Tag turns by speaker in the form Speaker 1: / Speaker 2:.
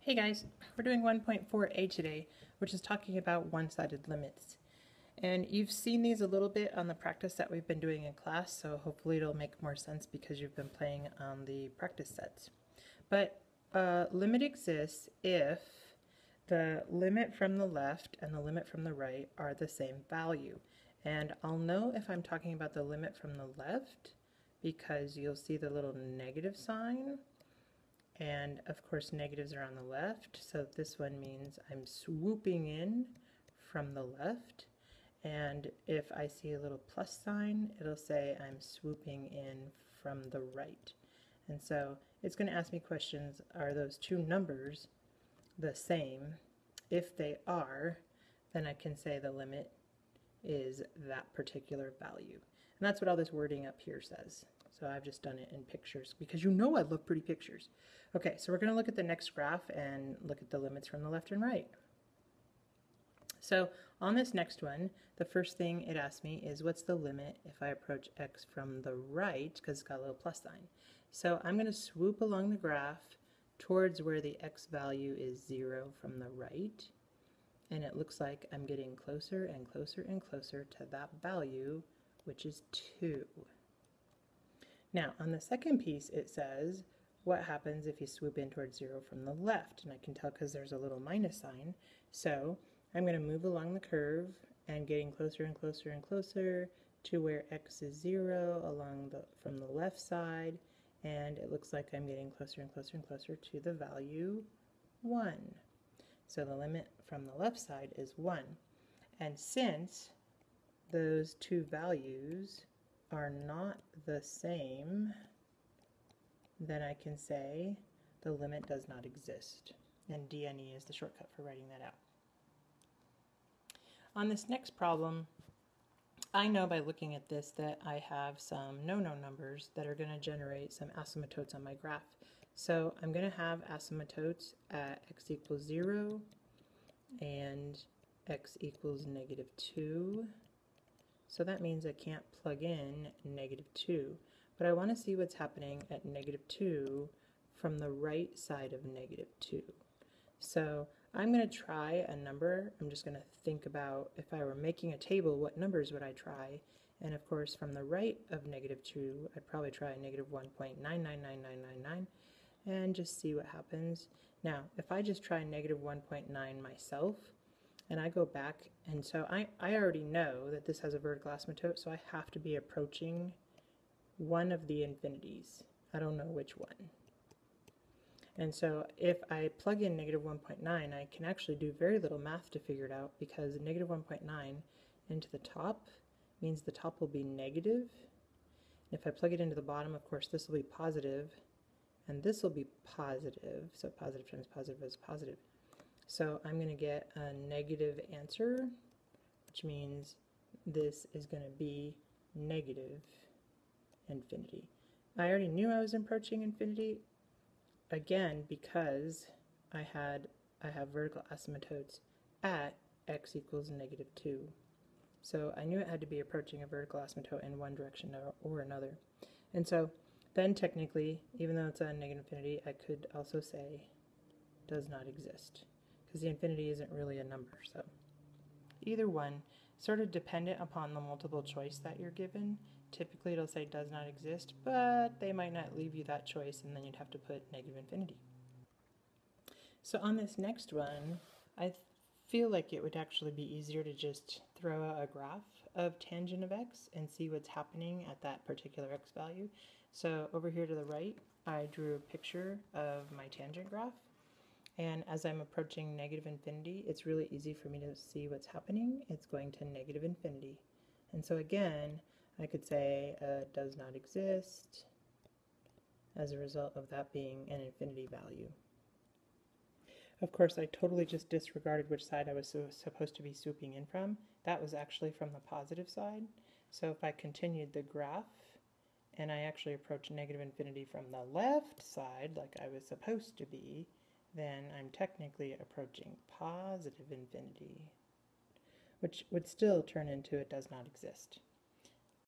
Speaker 1: Hey guys, we're doing 1.4a today, which is talking about one-sided limits. And you've seen these a little bit on the practice that we've been doing in class, so hopefully it'll make more sense because you've been playing on the practice sets. But a limit exists if the limit from the left and the limit from the right are the same value. And I'll know if I'm talking about the limit from the left because you'll see the little negative sign. And of course negatives are on the left, so this one means I'm swooping in from the left. And if I see a little plus sign, it'll say I'm swooping in from the right. And so it's going to ask me questions, are those two numbers the same? If they are, then I can say the limit is that particular value. And that's what all this wording up here says. So I've just done it in pictures because you know I love pretty pictures. Okay, so we're going to look at the next graph and look at the limits from the left and right. So on this next one, the first thing it asks me is what's the limit if I approach x from the right, because it's got a little plus sign. So I'm going to swoop along the graph towards where the x value is 0 from the right. And it looks like I'm getting closer and closer and closer to that value, which is 2. Now, on the second piece, it says, what happens if you swoop in towards 0 from the left? And I can tell because there's a little minus sign. So I'm going to move along the curve and getting closer and closer and closer to where x is 0 from the left side. And it looks like I'm getting closer and closer and closer to the value 1. So the limit from the left side is 1. And since those two values are not the same, then I can say the limit does not exist. And DNE is the shortcut for writing that out. On this next problem, I know by looking at this that I have some no-no numbers that are going to generate some asymptotes on my graph. So I'm going to have asymptotes at x equals 0 and x equals -2. So that means I can't plug in -2. But I want to see what's happening at -2 from the right side of -2. So I'm going to try a number. I'm just going to think about if I were making a table, what numbers would I try? And of course, from the right of -2, I'd probably try -1.999999 and just see what happens. Now, if I just try -1.9 myself, and I go back, and so I already know that this has a vertical asymptote, so I have to be approaching one of the infinities. I don't know which one. And so if I plug in -1.9, I can actually do very little math to figure it out, because -1.9 into the top means the top will be negative. And if I plug it into the bottom, of course, this will be positive, and this will be positive. So positive times positive is positive. So I'm going to get a negative answer, which means this is going to be negative infinity. I already knew I was approaching infinity, again, because I have vertical asymptotes at x equals -2. So I knew it had to be approaching a vertical asymptote in one direction or another. And so then technically, even though it's a negative infinity, I could also say does not exist, because the infinity isn't really a number. So either one, sort of dependent upon the multiple choice that you're given. Typically it'll say does not exist, but they might not leave you that choice, and then you'd have to put negative infinity. So on this next one, I feel like it would actually be easier to just throw out a graph of tangent of x and see what's happening at that particular x value. So over here to the right, I drew a picture of my tangent graph. And as I'm approaching negative infinity, it's really easy for me to see what's happening. It's going to negative infinity. And so again, I could say does not exist as a result of that being an infinity value. Of course, I totally just disregarded which side I was supposed to be swooping in from. That was actually from the positive side. So if I continued the graph and I actually approach negative infinity from the left side like I was supposed to be, then I'm technically approaching positive infinity, which would still turn into it does not exist.